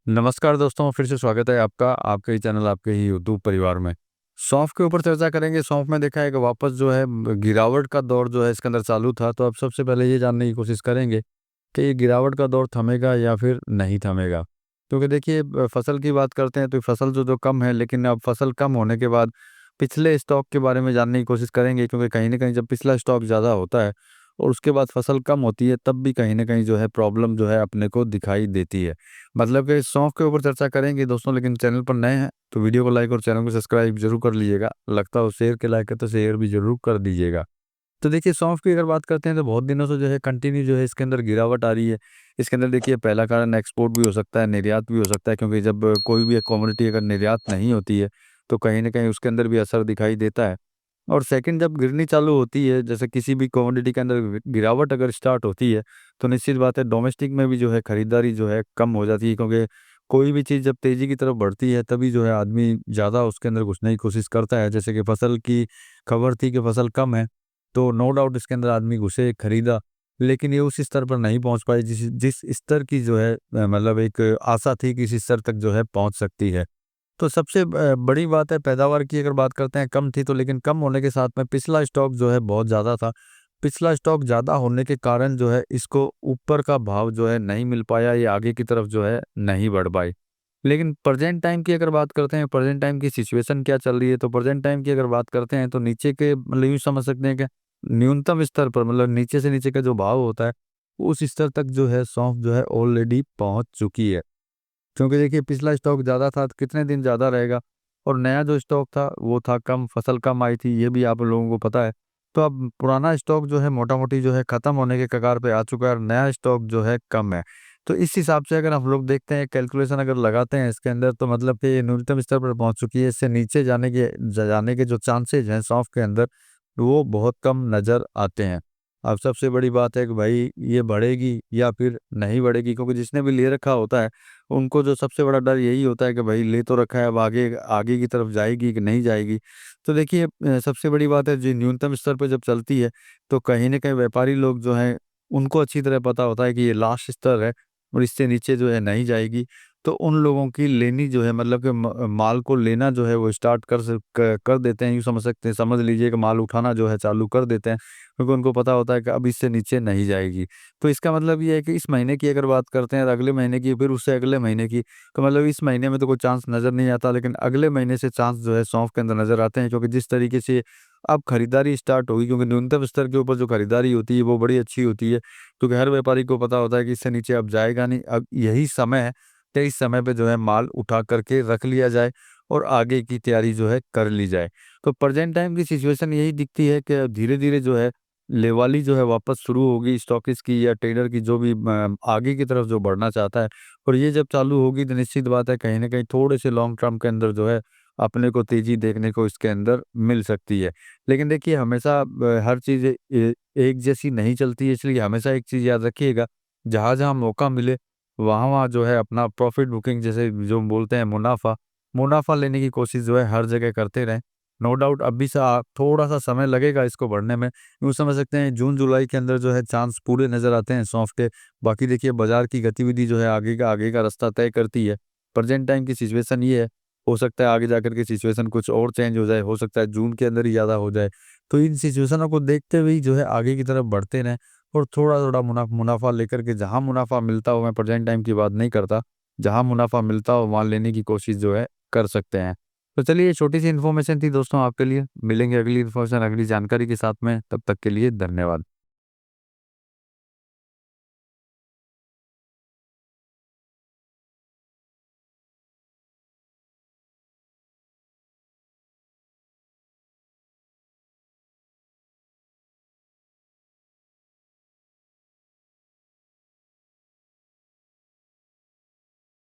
नमस्कार दोस्तों, फिर से स्वागत है आपका आपके ही चैनल, आपके ही यूट्यूब परिवार में। सौंफ के ऊपर चर्चा करेंगे। सौंफ में देखा है कि वापस जो है गिरावट का दौर जो है इसके अंदर चालू था। तो अब सबसे पहले ये जानने की कोशिश करेंगे कि ये गिरावट का दौर थमेगा या फिर नहीं थमेगा। क्योंकि देखिए फसल की बात करते हैं तो फसल जो कम है, लेकिन अब फसल कम होने के बाद पिछले स्टॉक के बारे में जानने की कोशिश करेंगे। क्योंकि कहीं न कहीं जब पिछला स्टॉक ज़्यादा होता है और उसके बाद फसल कम होती है, तब भी कहीं न कहीं जो है प्रॉब्लम जो है अपने को दिखाई देती है। मतलब कि सौंफ के ऊपर चर्चा करेंगे दोस्तों, लेकिन चैनल पर नए हैं तो वीडियो को लाइक और चैनल को सब्सक्राइब जरूर कर लीजिएगा। लगता हो शेयर के लायक है तो शेयर भी जरूर कर दीजिएगा। तो देखिए सौंफ की अगर बात करते हैं तो बहुत दिनों से जो है कंटिन्यू जो है इसके अंदर गिरावट आ रही है। इसके अंदर देखिए पहला कारण एक्सपोर्ट भी हो सकता है, निर्यात भी हो सकता है। क्योंकि जब कोई भी एक कमोडिटी अगर निर्यात नहीं होती है तो कहीं न कहीं उसके अंदर भी असर दिखाई देता है। और सेकंड, जब गिरनी चालू होती है, जैसे किसी भी कमोडिटी के अंदर गिरावट अगर स्टार्ट होती है, तो निश्चित बात है डोमेस्टिक में भी जो है खरीदारी जो है कम हो जाती है। क्योंकि कोई भी चीज़ जब तेज़ी की तरफ बढ़ती है तभी जो है आदमी ज़्यादा उसके अंदर घुसने की कोशिश करता है। जैसे कि फसल की खबर थी कि फसल कम है, तो नो डाउट इसके अंदर आदमी घुसे, खरीदा। लेकिन ये उस स्तर पर नहीं पहुँच पाई जिस जिस स्तर की जो है मतलब एक आशा थी कि इस स्तर तक जो है पहुँच सकती है। तो सबसे बड़ी बात है पैदावार की अगर बात करते हैं, कम थी तो, लेकिन कम होने के साथ में पिछला स्टॉक जो है बहुत ज़्यादा था। पिछला स्टॉक ज़्यादा होने के कारण जो है इसको ऊपर का भाव जो है नहीं मिल पाया, ये आगे की तरफ जो है नहीं बढ़ पाई। लेकिन प्रेज़ेंट टाइम की अगर बात करते हैं, प्रेज़ेंट टाइम की सिचुएशन क्या चल रही है, तो प्रेज़ेंट टाइम की अगर बात करते हैं तो नीचे के मतलब यूँ समझ सकते हैं कि न्यूनतम स्तर पर, मतलब नीचे से नीचे का जो भाव होता है, उस स्तर तक जो है सौंफ जो है ऑलरेडी पहुँच चुकी है। क्योंकि देखिए पिछला स्टॉक ज़्यादा था तो कितने दिन ज़्यादा रहेगा, और नया जो स्टॉक था वो था कम, फसल कम आई थी, ये भी आप लोगों को पता है। तो अब पुराना स्टॉक जो है मोटा-मोटी जो है ख़त्म होने के कगार पे आ चुका है और नया स्टॉक जो है कम है। तो इस हिसाब से अगर हम लोग देखते हैं, कैलकुलेशन अगर लगाते हैं इसके अंदर, तो मतलब कि ये न्यूनतम स्तर पर पहुँच चुकी है। इससे नीचे जाने के जो चांसेज़ हैं सौंफ के अंदर, वो बहुत कम नज़र आते हैं। अब सबसे बड़ी बात है कि भाई ये बढ़ेगी या फिर नहीं बढ़ेगी, क्योंकि जिसने भी ले रखा होता है उनको जो सबसे बड़ा डर यही होता है कि भाई ले तो रखा है, अब आगे आगे की तरफ जाएगी कि नहीं जाएगी। तो देखिए सबसे बड़ी बात है जो न्यूनतम स्तर पे जब चलती है तो कहीं न कहीं व्यापारी लोग जो हैं उनको अच्छी तरह पता होता है कि ये लास्ट स्तर है और इससे नीचे जो है नहीं जाएगी। तो उन लोगों की लेनी जो है, मतलब कि माल को लेना जो है वो स्टार्ट कर देते हैं, यूँ समझ सकते हैं। समझ लीजिए कि माल उठाना जो है चालू कर देते हैं, क्योंकि उनको पता होता है कि अब इससे नीचे नहीं जाएगी। तो इसका मतलब ये है कि इस महीने की अगर बात करते हैं और अगले महीने की, फिर उससे अगले महीने की, तो मतलब इस महीने में तो कोई चांस नज़र नहीं आता, लेकिन अगले महीने से चांस जो है सौंफ के अंदर नज़र आते हैं। क्योंकि जिस तरीके से अब खरीदारी स्टार्ट होगी, क्योंकि न्यूनतम स्तर के ऊपर जो खरीदारी होती है वो बड़ी अच्छी होती है, क्योंकि हर व्यापारी को पता होता है कि इससे नीचे अब जाएगा नहीं। अब यही समय है कि इस समय पे जो है माल उठा करके रख लिया जाए और आगे की तैयारी जो है कर ली जाए। तो प्रेजेंट टाइम की सिचुएशन यही दिखती है कि धीरे-धीरे जो है लेवाली जो है वापस शुरू होगी स्टॉकिस्ट की या ट्रेडर की, जो भी आगे की तरफ जो बढ़ना चाहता है। और ये जब चालू होगी तो निश्चित बात है कहीं न कहीं थोड़े से लॉन्ग टर्म के अंदर जो है अपने को तेज़ी देखने को इसके अंदर मिल सकती है। लेकिन देखिए हमेशा हर चीज़ एक जैसी नहीं चलती है, इसलिए हमेशा एक चीज़ याद रखिएगा, जहाँ-जहाँ मौका मिले वहाँ-वहाँ जो है अपना प्रॉफ़िट बुकिंग, जैसे जो बोलते हैं मुनाफ़ा, मुनाफ़ा लेने की कोशिश जो है हर जगह करते रहें। नो डाउट अभी थोड़ा-सा समय लगेगा इसको बढ़ने में। यूँ समझ सकते हैं जून-जुलाई के अंदर जो है चांस पूरे नज़र आते हैं सौंफ के। बाकी देखिए बाज़ार की गतिविधि जो है आगे का रास्ता तय करती है। प्रेज़ेंट टाइम की सिचुएशन ये है, हो सकता है आगे जाकर के सिचुएशन कुछ और चेंज हो जाए, हो सकता है जून के अंदर ही ज़्यादा हो जाए। तो इन सिचुएशनों को देखते हुए ही जो है आगे की तरफ बढ़ते रहें और थोड़ा-थोड़ा मुनाफ़ा लेकर के, जहाँ मुनाफ़ा मिलता हो, मैं प्रेज़ेंट टाइम की बात नहीं करता, जहाँ मुनाफ़ा मिलता हो वहाँ लेने की कोशिश जो है कर सकते हैं। तो चलिए ये छोटी-सी इन्फॉर्मेशन थी दोस्तों आपके लिए। मिलेंगे अगली इन्फॉर्मेशन, अगली जानकारी के साथ में, तब तक के लिए धन्यवाद।